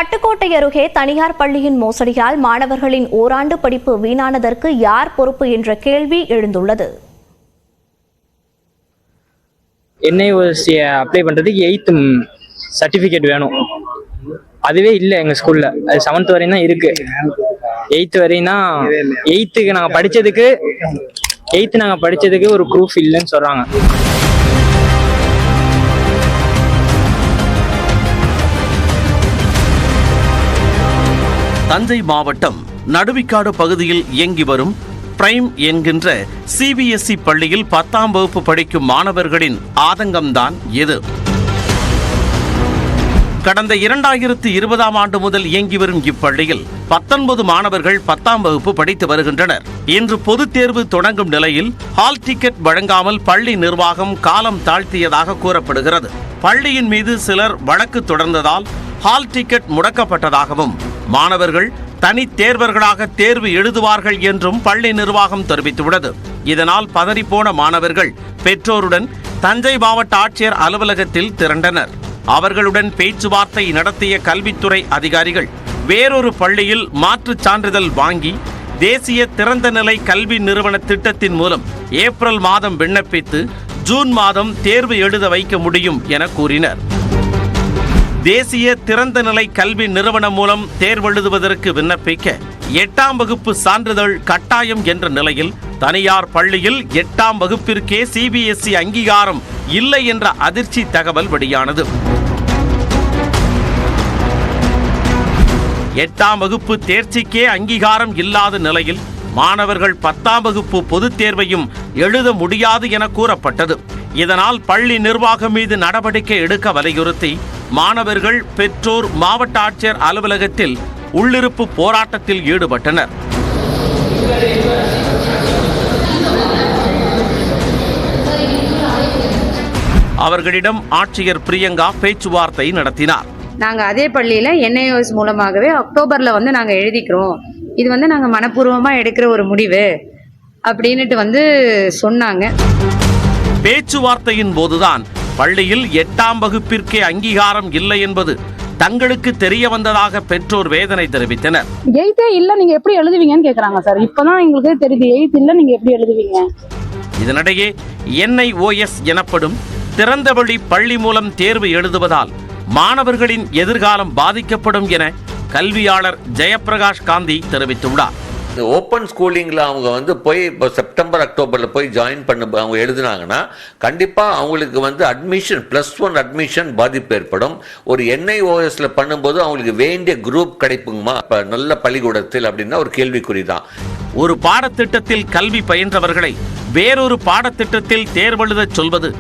பட்டுக்கோட்டை அருகே தனியார் பள்ளியின் மோசடியால் மாணவர்களின் ஓராண்டு படிப்பு வீணானதற்கு யார் பொறுப்பு என்ற கேள்வி எழுந்துள்ளது. NIOS அப்ளை பண்றதுக்கு 8th சர்டிபிகேட் வேணும். அதுவே இல்லை எங்க ஸ்கூல்ல. அது 7th வரையும் தான் இருக்கு. 8th வரையும் தான். 8th நாங்க படிச்சதுக்கு ஒரு ப்ரூஃப் இல்லைன்னு சொல்றாங்க. தஞ்சை மாவட்டம் நடுவிக்காடு பகுதியில் இயங்கி வரும் பிரைம் என்கின்ற CBSE பள்ளியில் 10ஆம் வகுப்பு படிக்கும் மாணவர்களின் ஆதங்கம்தான் இது. கடந்த 2020ஆம் ஆண்டு முதல் இயங்கி வரும் இப்பள்ளியில் 19 மாணவர்கள் 10ஆம் வகுப்பு படித்து வருகின்றனர். இன்று பொதுத் தேர்வு தொடங்கும் நிலையில் ஹால் டிக்கெட் வழங்காமல் பள்ளி நிர்வாகம் காலம் தாழ்த்தியதாக கூறப்படுகிறது. பள்ளியின் மீது சிலர் வழக்கு தொடர்ந்ததால் ஹால் டிக்கெட் முடக்கப்பட்டதாகவும் மாணவர்கள் தனி தேர்வர்களாக தேர்வு எழுதுவார்கள் என்றும் பள்ளி நிர்வாகம் தெரிவித்துள்ளது. இதனால் பதறிப்போன மாணவர்கள் பெற்றோருடன் தஞ்சை மாவட்ட ஆட்சியர் அலுவலகத்தில் திரண்டனர். அவர்களுடன் பேச்சுவார்த்தை நடத்திய கல்வித்துறை அதிகாரிகள் வேறொரு பள்ளியில் மாற்றுச் சான்றிதழ் வாங்கி தேசிய திறந்தநிலை கல்வி நிறுவன திட்டத்தின் மூலம் ஏப்ரல் மாதம் விண்ணப்பித்து ஜூன் மாதம் தேர்வு எழுத வைக்க முடியும் என கூறினர். தேசிய திறந்தநிலை கல்வி நிறுவனம் மூலம் தேர்வெழுதுவதற்கு விண்ணப்பிக்க 8ஆம் வகுப்பு சான்றிதழ் கட்டாயம் என்ற நிலையில் தனியார் பள்ளியில் 8ஆம் வகுப்பிற்கே CBSE அங்கீகாரம் இல்லை என்ற அதிர்ச்சி தகவல் வெளியானது. 8ஆம் வகுப்பு தேர்ச்சிக்கே அங்கீகாரம் இல்லாத நிலையில் மாணவர்கள் 10ஆம் வகுப்பு பொதுத் தேர்வையும் எழுத முடியாது என கூறப்பட்டது. இதனால் பள்ளி நிர்வாகம் மீது நடவடிக்கை எடுக்க வலியுறுத்தி மாணவர்கள் பெற்றோர் மாவட்ட ஆட்சியர் அலுவலகத்தில் உள்ளிருப்பு போராட்டத்தில் ஈடுபட்டனர். அவர்களிடம் ஆட்சியர் பிரியங்கா பேச்சுவார்த்தை நடத்தினார். நாங்க அதே பள்ளியில NIOS மூலமாகவே அக்டோபர்ல நாங்க எழுதிக்கிறோம். இது நாங்க மனப்பூர்வமா எடுக்கிற ஒரு முடிவு அப்படின்னுட்டு சொன்னாங்க. பேச்சுவார்த்தையின் போதுதான் பள்ளியில் 8ஆம் வகுப்பிற்கே அங்கீகாரம் இல்லை என்பது தங்களுக்கு தெரிய வந்ததாக பெற்றோர் வேதனை தெரிவித்தனர். 8 இல்ல நீங்க எப்படி எழுதுவீங்கன்னு கேக்குறாங்க சார். இப்பதான் எங்களுக்கு தெரியுது 8 இல்ல நீங்க எப்படி எழுதுவீங்க. இதனிடையே NIOS எனப்படும் திறந்தவெளி பள்ளி மூலம் தேர்வு எழுதுவதால் மாணவர்களின் எதிர்காலம் பாதிக்கப்படும் என கல்வியாளர் ஜெயபிரகாஷ் காந்தி தெரிவித்துள்ளார். இந்த ஓப்பன் ஸ்கூலிங்கில் அவங்க போய் இப்போ செப்டம்பர் அக்டோபரில் போய் ஜாயின் பண்ண அவங்க எழுதுனாங்கன்னா கண்டிப்பாக அவங்களுக்கு அட்மிஷன் +1 அட்மிஷன் பாதிப்பு ஏற்படும். ஒரு NIOSல பண்ணும்போது அவங்களுக்கு வேண்டிய குரூப் கிடைப்புங்கம்மா இப்போ நல்ல பள்ளிக்கூடத்தில் அப்படின்னா ஒரு கேள்விக்குறி தான். ஒரு பாடத்திட்டத்தில் கல்வி பயின்றவர்களை வேறொரு பாடத்திட்டத்தில் தேர்வெழுதச் சொல்வது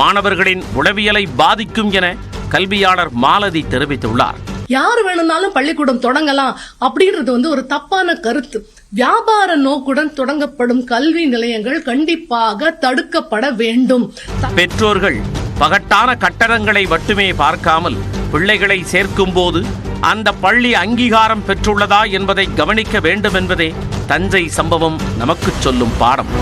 மாணவர்களின் உளவியலை பாதிக்கும் என கல்வியாளர் மாலதி தெரிவித்துள்ளார். யார் வேணும்னாலும் பள்ளிக்கூடம் தொடங்கலாம் அப்படின்றது ஒரு தப்பான கருத்து. வியாபார நோக்குடன் தொடங்கப்படும் கல்வி நிலையங்கள் கண்டிப்பாக தடுக்கப்பட வேண்டும். பெற்றோர்கள் பகட்டான கட்டடங்களை மட்டுமே பார்க்காமல் பிள்ளைகளை சேர்க்கும் போது அந்த பள்ளி அங்கீகாரம் பெற்றுள்ளதா என்பதை கவனிக்க வேண்டும் என்பதே தஞ்சை சம்பவம் நமக்கு சொல்லும் பாடம்.